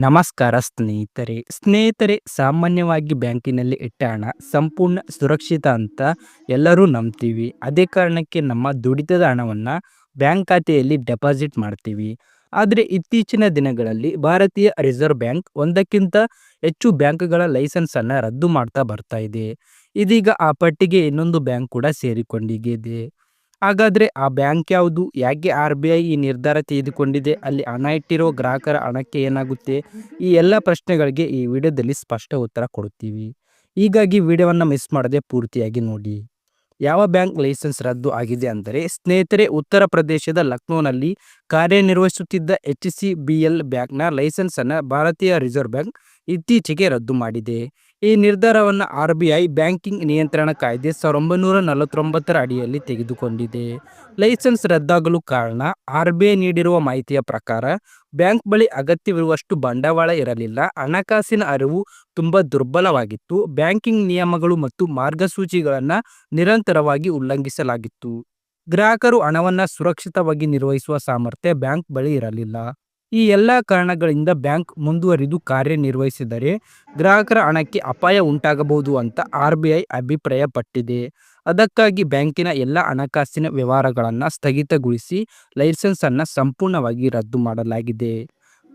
ನಮಸ್ಕಾರ ಸ್ನೇಹಿತರೆ ಸಾಮಾನ್ಯವಾಗಿ ಬ್ಯಾಂಕಿನಲ್ಲಿ ಇಟ್ಟ ಹಣ ಸಂಪೂರ್ಣ ಸುರಕ್ಷಿತ ಅಂತ ಎಲ್ಲರೂ ನಂಬ್ತೀವಿ. ಅದೇ ಕಾರಣಕ್ಕೆ ನಮ್ಮ ದುಡಿತದ ಹಣವನ್ನು ಬ್ಯಾಂಕ್ ಖಾತೆಯಲ್ಲಿ ಡೆಪಾಸಿಟ್ ಮಾಡ್ತೀವಿ. ಆದರೆ ಇತ್ತೀಚಿನ ದಿನಗಳಲ್ಲಿ ಭಾರತೀಯ ರಿಸರ್ವ್ ಬ್ಯಾಂಕ್ ಒಂದಕ್ಕಿಂತ ಹೆಚ್ಚು ಬ್ಯಾಂಕ್ಗಳ ಲೈಸೆನ್ಸನ್ನು ರದ್ದು ಮಾಡ್ತಾ ಬರ್ತಾ ಇದೆ. ಇದೀಗ ಆ ಪಟ್ಟಿಗೆ ಇನ್ನೊಂದು ಬ್ಯಾಂಕ್ ಕೂಡ ಸೇರಿಕೊಂಡಿದೆ. ಹಾಗಾದ್ರೆ ಆ ಬ್ಯಾಂಕ್ ಯಾವುದು? ಯಾಕೆ RBI ಈ ನಿರ್ಧಾರ ತೆಗೆದುಕೊಂಡಿದೆ? ಅಲ್ಲಿ ಹಣ ಇಟ್ಟಿರೋ ಗ್ರಾಹಕರ ಹಣಕ್ಕೆ ಏನಾಗುತ್ತೆ? ಈ ಎಲ್ಲ ಪ್ರಶ್ನೆಗಳಿಗೆ ಈ ವಿಡಿಯೋದಲ್ಲಿ ಸ್ಪಷ್ಟ ಉತ್ತರ ಕೊಡುತ್ತೀವಿ. ಹೀಗಾಗಿ ವಿಡಿಯೋವನ್ನು ಮಿಸ್ ಮಾಡದೆ ಪೂರ್ತಿಯಾಗಿ ನೋಡಿ. ಯಾವ ಬ್ಯಾಂಕ್ ಲೈಸೆನ್ಸ್ ರದ್ದು ಆಗಿದೆ ಅಂದರೆ ಸ್ನೇಹಿತರೆ, ಉತ್ತರ ಪ್ರದೇಶದ ಲಕ್ನೋನಲ್ಲಿ ಕಾರ್ಯನಿರ್ವಹಿಸುತ್ತಿದ್ದ HCBL ಬ್ಯಾಂಕ್ನ ಲೈಸೆನ್ಸನ್ನು ಭಾರತೀಯ ರಿಸರ್ವ್ ಬ್ಯಾಂಕ್ ಇತ್ತೀಚೆಗೆ ರದ್ದು ಮಾಡಿದೆ. ಈ ನಿರ್ಧಾರವನ್ನು RBI ಬ್ಯಾಂಕಿಂಗ್ ನಿಯಂತ್ರಣ ಕಾಯ್ದೆ 1949 ಅಡಿಯಲ್ಲಿ ತೆಗೆದುಕೊಂಡಿದೆ. ಲೈಸೆನ್ಸ್ ರದ್ದಾಗಲು ಕಾರಣ RBI ನೀಡಿರುವ ಮಾಹಿತಿಯ ಪ್ರಕಾರ ಬ್ಯಾಂಕ್ ಬಳಿ ಅಗತ್ಯವಿರುವಷ್ಟು ಬಂಡವಾಳ ಇರಲಿಲ್ಲ, ಹಣಕಾಸಿನ ಅರಿವು ತುಂಬ ದುರ್ಬಲವಾಗಿತ್ತು, ಬ್ಯಾಂಕಿಂಗ್ ನಿಯಮಗಳು ಮತ್ತು ಮಾರ್ಗಸೂಚಿಗಳನ್ನು ನಿರಂತರವಾಗಿ ಉಲ್ಲಂಘಿಸಲಾಗಿತ್ತು. ಗ್ರಾಹಕರು ಹಣವನ್ನು ಸುರಕ್ಷಿತವಾಗಿ ನಿರ್ವಹಿಸುವ ಸಾಮರ್ಥ್ಯ ಬ್ಯಾಂಕ್ ಬಳಿ ಇರಲಿಲ್ಲ. ಈ ಎಲ್ಲ ಕಾರಣಗಳಿಂದ ಬ್ಯಾಂಕ್ ಮುಂದುವರಿದು ಕಾರ್ಯನಿರ್ವಹಿಸಿದರೆ ಗ್ರಾಹಕರ ಹಣಕ್ಕೆ ಅಪಾಯ ಉಂಟಾಗಬಹುದು ಅಂತ RBI ಅಭಿಪ್ರಾಯಪಟ್ಟಿದೆ. ಅದಕ್ಕಾಗಿ ಬ್ಯಾಂಕಿನ ಎಲ್ಲ ಹಣಕಾಸಿನ ವ್ಯವಹಾರಗಳನ್ನು ಸ್ಥಗಿತಗೊಳಿಸಿ ಲೈಸೆನ್ಸನ್ನು ಸಂಪೂರ್ಣವಾಗಿ ರದ್ದು ಮಾಡಲಾಗಿದೆ.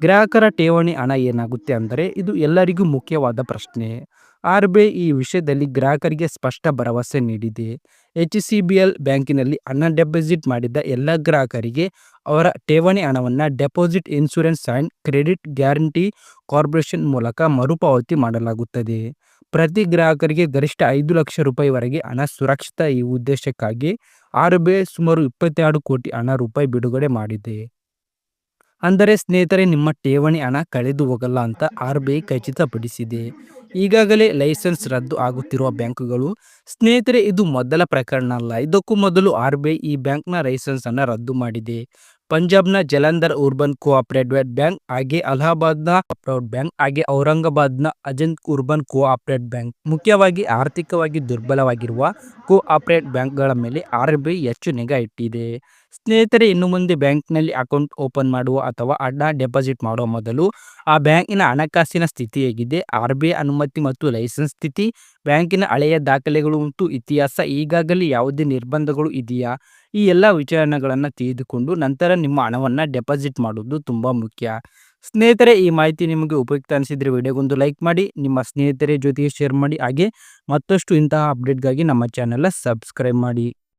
ಗ್ರಾಹಕರ ಠೇವಣಿ ಹಣ ಏನಾಗುತ್ತೆ ಅಂದರೆ ಇದು ಎಲ್ಲರಿಗೂ ಮುಖ್ಯವಾದ ಪ್ರಶ್ನೆ. RBI ಈ ವಿಷಯದಲ್ಲಿ ಗ್ರಾಹಕರಿಗೆ ಸ್ಪಷ್ಟ ಭರವಸೆ ನೀಡಿದೆ. HCBL ಬ್ಯಾಂಕಿನಲ್ಲಿ ಹಣ ಡೆಪಾಸಿಟ್ ಮಾಡಿದ ಎಲ್ಲ ಗ್ರಾಹಕರಿಗೆ ಅವರ ಠೇವಣಿ ಹಣವನ್ನು deposit insurance and credit guarantee corporation ಮೂಲಕ ಮರುಪಾವತಿ ಮಾಡಲಾಗುತ್ತದೆ. ಪ್ರತಿ ಗ್ರಾಹಕರಿಗೆ ಗರಿಷ್ಠ 5 ಲಕ್ಷ ರೂಪಾಯಿವರೆಗೆ ಹಣ ಸುರಕ್ಷಿತ. ಈ ಉದ್ದೇಶಕ್ಕಾಗಿ RBI ಸುಮಾರು 22 ಕೋಟಿ ರೂಪಾಯಿ ಬಿಡುಗಡೆ ಮಾಡಿದೆ. ಅಂದರೆ ಸ್ನೇಹಿತರೆ, ನಿಮ್ಮ ಠೇವಣಿ ಹಣ ಕಳೆದು ಹೋಗಲ್ಲ ಅಂತ RBI ಖಚಿತಪಡಿಸಿದೆ. ಈಗಾಗಲೇ ಲೈಸೆನ್ಸ್ ರದ್ದು ಆಗುತ್ತಿರುವ ಬ್ಯಾಂಕುಗಳು. ಸ್ನೇಹಿತರೆ, ಇದು ಮೊದಲ ಪ್ರಕರಣ ಅಲ್ಲ. ಇದಕ್ಕೂ ಮೊದಲು RBI ಈ ಬ್ಯಾಂಕ್ನ ಲೈಸೆನ್ಸನ್ನು ರದ್ದು ಮಾಡಿದೆ. ಪಂಜಾಬ್ನ ಜಲಂಧರ್ ಅರ್ಬನ್ ಕೋಆಪರೇಟಿವ್ ಬ್ಯಾಂಕ್, ಹಾಗೆ ಅಲಹಾಬಾದ್ನ ಅಪ್ರೌಡ್ ಬ್ಯಾಂಕ್, ಹಾಗೆ ಔರಂಗಾಬಾದ್ನ ಅಜಂತ್ ಅರ್ಬನ್ ಕೋಆಪರೇಟಿವ್ ಬ್ಯಾಂಕ್, ಮುಖ್ಯವಾಗಿ ಆರ್ಥಿಕವಾಗಿ ದುರ್ಬಲವಾಗಿರುವ ಕೋಆಪರೇಟಿವ್ ಬ್ಯಾಂಕ್ಗಳ ಮೇಲೆ RBI ಹೆಚ್ಚು ನಿಗಾ ಇಟ್ಟಿದೆ. ಸ್ನೇಹಿತರೆ, ಇನ್ನು ಮುಂದೆ ಬ್ಯಾಂಕ್ನಲ್ಲಿ ಅಕೌಂಟ್ ಓಪನ್ ಮಾಡುವ ಅಥವಾ ಹಣ ಡೆಪಾಸಿಟ್ ಮಾಡುವ ಮೊದಲು ಆ ಬ್ಯಾಂಕಿನ ಹಣಕಾಸಿನ ಸ್ಥಿತಿ ಹೇಗಿದೆ, RBI ಅನುಮತಿ ಮತ್ತು ಲೈಸೆನ್ಸ್ ಸ್ಥಿತಿ, ಬ್ಯಾಂಕಿನ ಹಳೆಯ ದಾಖಲೆಗಳು ಮತ್ತು ಇತಿಹಾಸ, ಈಗಾಗಲೇ ಯಾವುದೇ ನಿರ್ಬಂಧಗಳು ಇದೆಯಾ, ಈ ಎಲ್ಲ ವಿಚಾರಣೆಗಳನ್ನು ತಿಳಿದುಕೊಂಡು ನಂತರ ನಿಮ್ಮ ಹಣವನ್ನು ಡೆಪಾಸಿಟ್ ಮಾಡುವುದು ತುಂಬ ಮುಖ್ಯ. ಸ್ನೇಹಿತರೆ, ಈ ಮಾಹಿತಿ ನಿಮಗೆ ಉಪಯುಕ್ತ ಅನಿಸಿದರೆ ವಿಡಿಯೋಗೊಂದು ಲೈಕ್ ಮಾಡಿ, ನಿಮ್ಮ ಸ್ನೇಹಿತರ ಜೊತೆಗೆ ಶೇರ್ ಮಾಡಿ, ಹಾಗೆ ಮತ್ತಷ್ಟು ಇಂತಹ ಅಪ್ಡೇಟ್ಗಾಗಿ ನಮ್ಮ ಚಾನೆಲ್ ಸಬ್ಸ್ಕ್ರೈಬ್ ಮಾಡಿ.